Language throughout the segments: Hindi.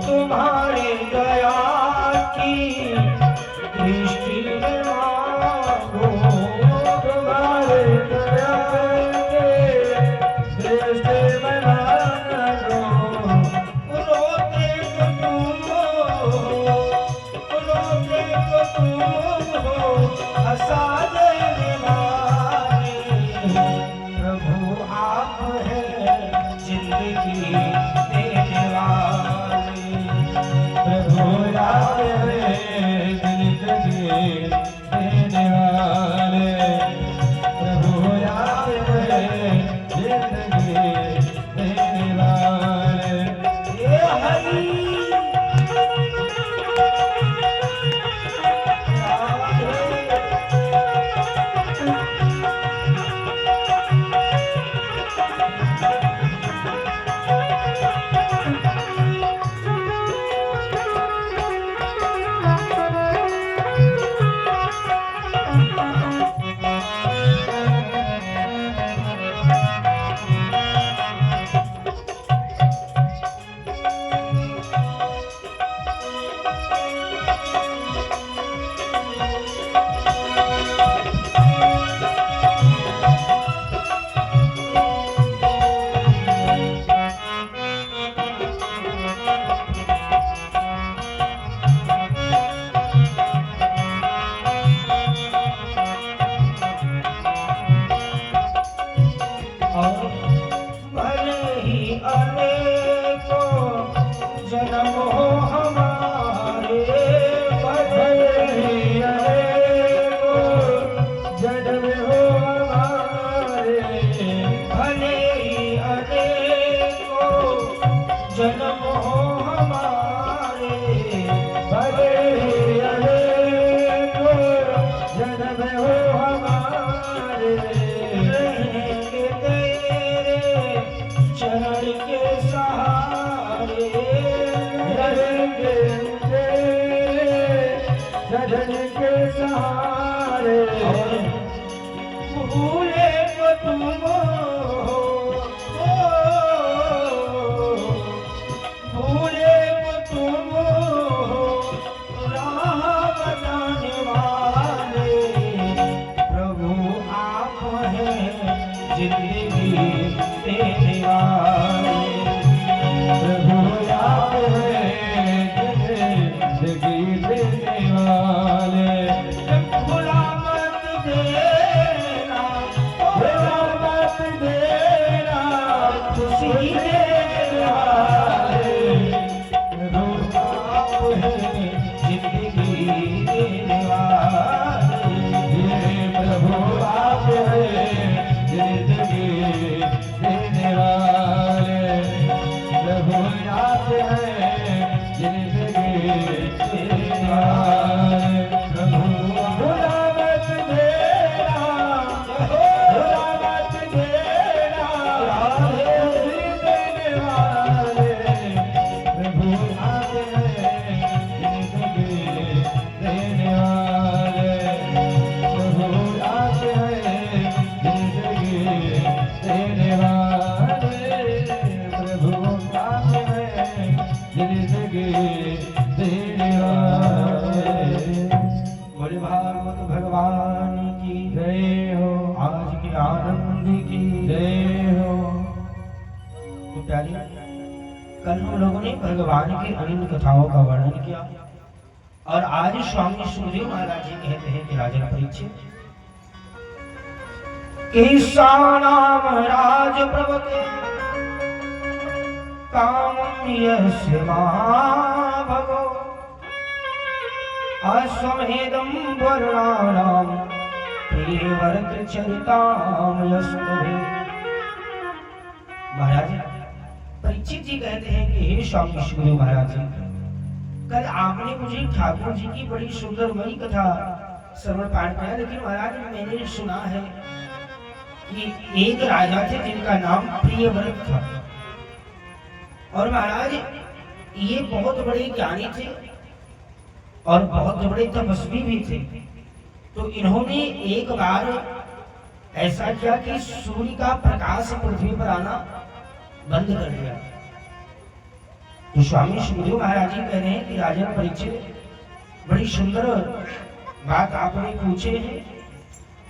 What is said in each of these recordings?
तुम्हारे दया की दृष्टि में मांगो, तुम्हारे दया के दृष्टि में मांगो। रोते तो तुम हो, हंसा देने वाले प्रभु आप हैं, जिंदगी देने वाले प्रभु आप हैं, जिंदगी देने वाले प्रभु आप हैं, जिंदगी देने वाले। ये हरि जन्म हो हमारे, भले ही अनेकों जन्म हो हमारे, भले ही अनेकों जन्म हो हमारे, भले ही अनेकों जन्म हो हमारे। रहेंगे तेरे चरण के सहारे, रहेंगे तेरे चरण के सहारे। भूले को तुम हो, भूले को तुम हो, राह बताने वाले प्रभु आप हैं, जिंदगी देने वाले प्रभु आप हैं, जिंदगी देने वाले। भुला मत देना, भुला मत देना, खुशी देने वाले प्रभु आप हैं, जिंदगी देने वाले। ये प्रभु आप हैं, जिंदगी देने वाले प्रभु आप हैं, जिंदगी देने वाले प्रभु। भुला मत देना, भुला मत देना, खुशी देने वाले प्रभु आप हैं, जिंदगी देने वाले प्रभु आप हैं, जिंदगी देने वाले प्रभु आप हैं, जिंदगी देने वाले। बोले भागवत भगवान की जय हो, आज के आनंद की जय हो। तो प्यारी, कल हम लोगों ने भगवान की अनंत कथाओं का वर्णन किया और आज स्वामी सुखदेव महाराज जी कहते हैं कि राजन परीक्षित, ईशानाम राज प्रवते कामं यस्य महाभगो, अश्वमेधं वर्णानां प्रियव्रत चरितां यस्तुभि। महाराज परीक्षित जी कहते हैं कि हे स्वामी सुखदेव महाराज जी, कल आपने मुझे ठाकुर जी की बड़ी सुंदरमयी कथा श्रवण पाठ किया, लेकिन महाराज मैंने सुना है कि एक राजा थे जिनका नाम प्रियव्रत था, और महाराज ये बहुत बड़े ज्ञानी थे और बहुत बड़े तपस्वी भी थे। तो इन्होंने एक बार ऐसा किया कि सूर्य का प्रकाश पृथ्वी पर आना बंद कर दिया। तो स्वामी सुखदेव महाराज जी कह रहे हैं कि राजन परीक्षित, बड़ी सुंदर बात आपने पूछे हैं,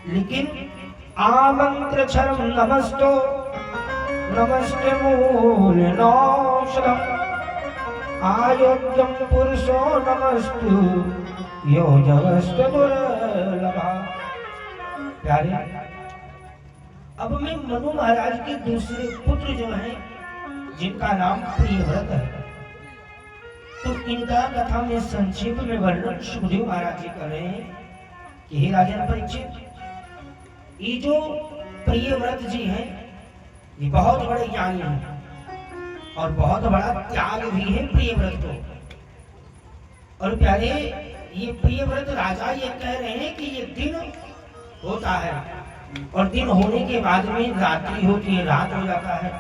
लेकिन आमंत्र क्षरम नमस्तो नमस्ते मूल नौषधम आयोग्यम पुरुषो नमस्तु योजवस्तु दुर्लभा। प्यारे, अब मैं मनु महाराज के दूसरे पुत्र जो हैं, जिनका नाम प्रियव्रत है, तो इनका कथा में संक्षेप में वर्णन सुखदेव महाराज जी कर रहे हैं कि हे राजन परीक्षित, ये जो प्रियव्रत जी हैं, ये बहुत बड़े ज्ञानी हैं और बहुत बड़ा त्याग भी है प्रियव्रत को। और प्यारे, ये प्रियव्रत राजा ये कह रहे हैं कि ये दिन होता है और दिन होने के बाद में रात्रि होती है, रात हो जाता है,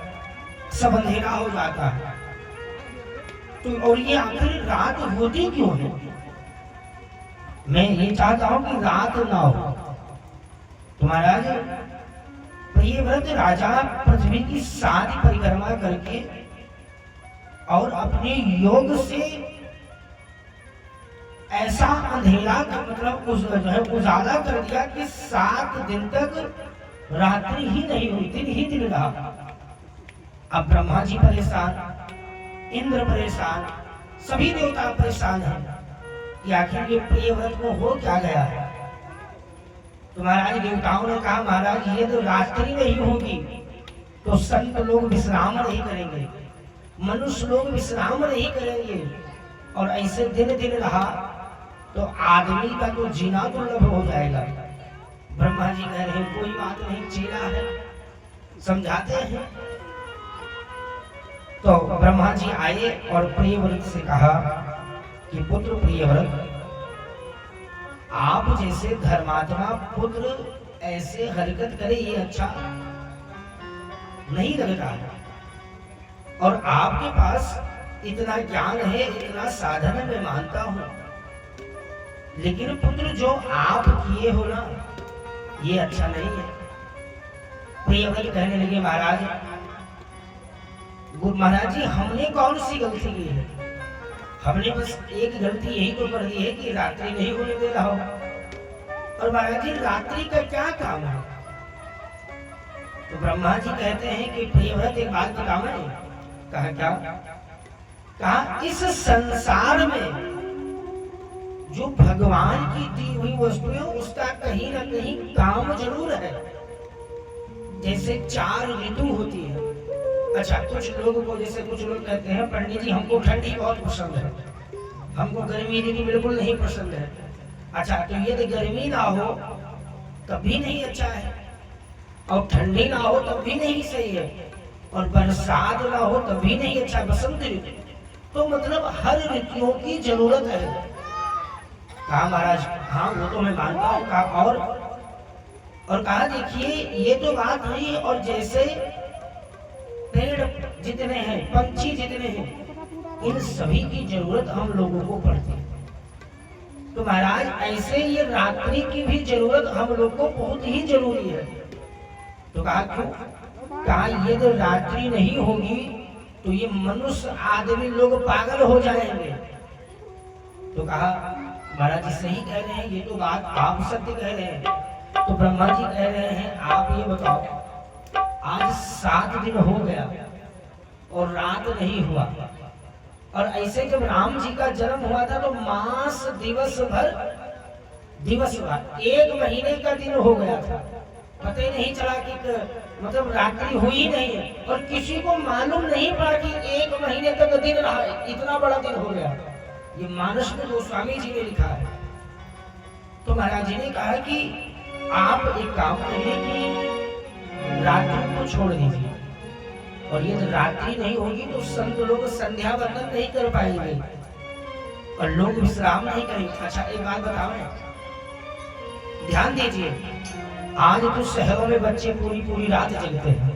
सब अंधेरा हो जाता है। तो और ये आखिर रात होती क्यों है? मैं ये चाहता हूं कि रात ना हो। तो महाराज, प्रियव्रत राजा पृथ्वी की 7 परिक्रमा करके और अपने योग से ऐसा अंधेरा का मतलब जो है उजाला कर दिया कि 7 दिन तक रात्रि ही नहीं हुई, दिन ही दिन रहा। अब ब्रह्मा जी परेशान, इंद्र परेशान, सभी देवता परेशान हैं कि आखिर ये प्रियव्रत को हो क्या गया है। तो महाराज देवताओं ने कहा, महाराज ये तो रात्रि नहीं होगी तो संत लोग विश्राम नहीं करेंगे, मनुष्य लोग विश्राम नहीं करेंगे, और ऐसे दिन दिन रहा तो आदमी का तो जीना दुर्लभ हो जाएगा। ब्रह्मा जी कह रहे हैं कोई बात नहीं, चेला है, समझाते हैं। तो ब्रह्मा जी आए और प्रियव्रत से कहा कि पुत्र प्रियव्रत, आप जैसे धर्मात्मा पुत्र ऐसे हरकत करे ये अच्छा नहीं लगता है, और आपके पास इतना ज्ञान है, इतना साधन है, मैं मानता हूं, लेकिन पुत्र जो आप किए हो ना, ये अच्छा नहीं है। प्रियव्रत कहने लगे, महाराज जी हमने कौन सी गलती की है? हमने बस एक गलती यही तो कर दी है कि रात्रि नहीं होने दे रहा हो। और महाराज जी रात्रि का क्या काम है? तो ब्रह्मा जी कहते हैं कि प्रियव्रत एक बात बताओ। कहा क्या? कहा इस संसार में जो भगवान की दी हुई वस्तु है उसका कहीं ना कहीं काम जरूर है। जैसे 4 ऋतु होती है। अच्छा, कुछ लोगों को, जैसे कुछ लोग कहते हैं पंडित जी हमको ठंडी बहुत पसंद है, हमको गर्मी ऋतु बिल्कुल नहीं पसंद है। अच्छा, तो यदि गर्मी ना हो तब भी नहीं अच्छा है, और ठंडी ना हो तब भी नहीं सही है, और बरसात ना हो तब भी नहीं अच्छा, बसंत ऋतु। तो मतलब हर ऋतुओं की जरूरत है। कहा महाराज हाँ वो तो मैं मानता हूँ। कहा और कहा देखिए ये तो बात नहीं, और जैसे पेड़ जितने हैं, पंछी जितने हैं, इन सभी की जरूरत हम लोगों को पड़ती है। तो महाराज ऐसे ये रात्रि की भी जरूरत हम लोग को बहुत ही जरूरी है। तो कहा क्यों? कहा ये तो रात्रि नहीं होगी तो ये मनुष्य आदमी लोग पागल हो जाएंगे। तो कहा महाराज जी सही कह रहे हैं, ये तो बात आप सत्य कह रहे हैं। तो ब्रह्मा जी कह रहे हैं आप ये बताओ, आज 7 दिन हो गया और रात नहीं हुआ, और ऐसे जब राम जी का जन्म हुआ था तो मास दिवस भर 1 महीने का दिन हो गया था, पता ही नहीं चला कि मतलब रात्रि हुई नहीं है, और किसी को मालूम नहीं पड़ा कि 1 महीने तक दिन रहा, इतना बड़ा दिन हो गया। ये मानस में गोस्वामी जी ने लिखा है। तो महाराज जी ने कहा कि आप एक काम करिए कि रात्रि को छोड़ दीजिए, और ये रात्रि नहीं होगी तो संत लोग संध्या वंदन नहीं कर पाएंगे और लोग विश्राम नहीं करेंगे। अच्छा एक बात बताओ, ध्यान दीजिए, आज तो शहरों में बच्चे पूरी रात जगते हैं।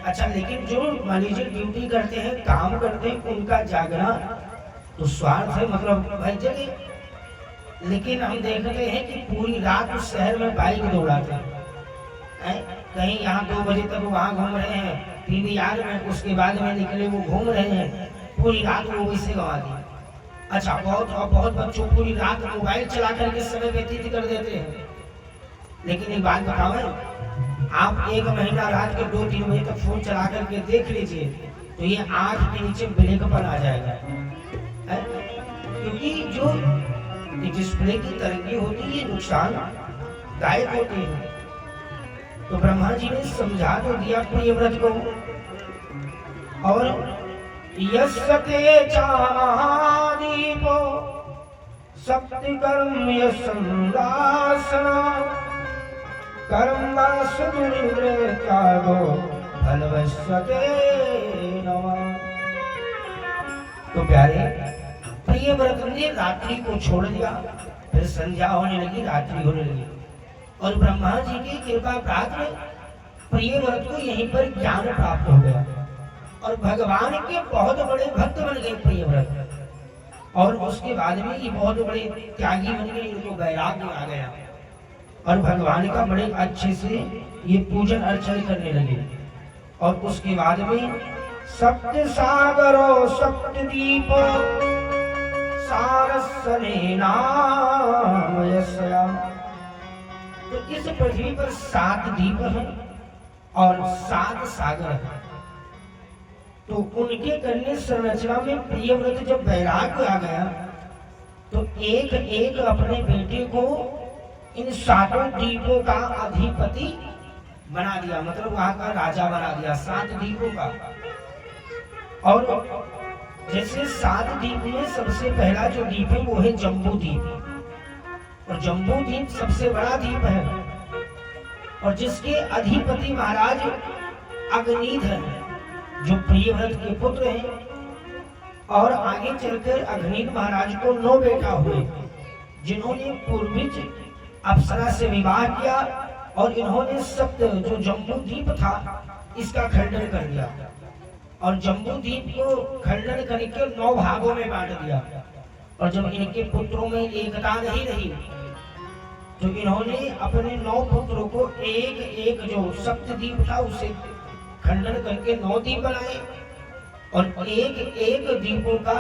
अच्छा, लेकिन जो मान लीजिए ड्यूटी करते हैं, काम करते हैं, उनका जागना तो स्वार्थ है, मतलब भाई जगे। लेकिन हम देखते हैं कि पूरी रात उस शहर में बाइक दौड़ाते हैं, कहीं यहाँ 2 बजे तक वहाँ घूम रहे हैं, पीवीआर में, उसके बाद में निकले वो घूम रहे हैं, पूरी रात वो वैसे गंवा दी। अच्छा, बहुत बच्चों पूरी रात मोबाइल चला करके समय व्यतीत कर देते हैं। लेकिन एक बात बताओ, आप 1 महीना रात के 2-3 बजे तक फोन चला करके देख लीजिए, तो ये आंख के नीचे ब्लैकपन आ जाएगा। क्योंकि जो डिस्प्ले की तरंगे होती है ये नुकसानदायक होती है। तो ब्रह्मा जी ने समझा तो दिया प्रियव्रत को। और यस्ते चादीपो सप्ति कर्म यशंदासना कर्म सुदुरिंद्र त्यागो फलवस्ते नमः। तो प्यारे, प्रियव्रत ने रात्रि को छोड़ दिया, फिर संध्या होने लगी, रात्रि होने लगी, और ब्रह्मा जी की कृपा प्राप्त प्रियव्रत को यहीं पर ज्ञान प्राप्त हो गया और भगवान के बहुत बड़े भक्त बन गए प्रियव्रत। और उसके बाद में ये बहुत बड़े त्यागी बन गए, इनको वैराग्य आ गया और भगवान का बड़े अच्छे से ये पूजन अर्चन करने लगे। और उसके बाद में सप्त सागरो सप्त दीप सारस्वने नाम यस्या। तो इस पृथ्वी पर 7 द्वीप हैं और 7 सागर हैं। तो उनके करने संरचना में प्रियव्रत जब वैराग्य आ गया तो एक एक अपने बेटे को इन 7 द्वीपों का अधिपति बना दिया, मतलब वहां का राजा बना दिया 7 द्वीपों का। और जैसे 7 द्वीप में सबसे पहला जो द्वीप है वो है जम्बू द्वीप, और जम्बू द्वीप सबसे बड़ा द्वीप है और जिसके अधिपति महाराज अग्निधर जो प्रियव्रत के पुत्र हैं। और आगे चलकर अग्निध महाराज को 9 बेटा हुए जिन्होंने पूर्विज अप्सरा से विवाह किया और इन्होंने सप्त जो जम्बू द्वीप था इसका खंडन कर दिया और जम्बू द्वीप को खंडन करके 9 भागों में बांट दिया। और जब इनके पुत्रों में एकता नहीं रही तो इन्होंने अपने 9 पुत्रों को एक एक जो सप्त द्वीप था उसे खंडन करके 9 द्वीप बनाए और एक एक द्वीपों का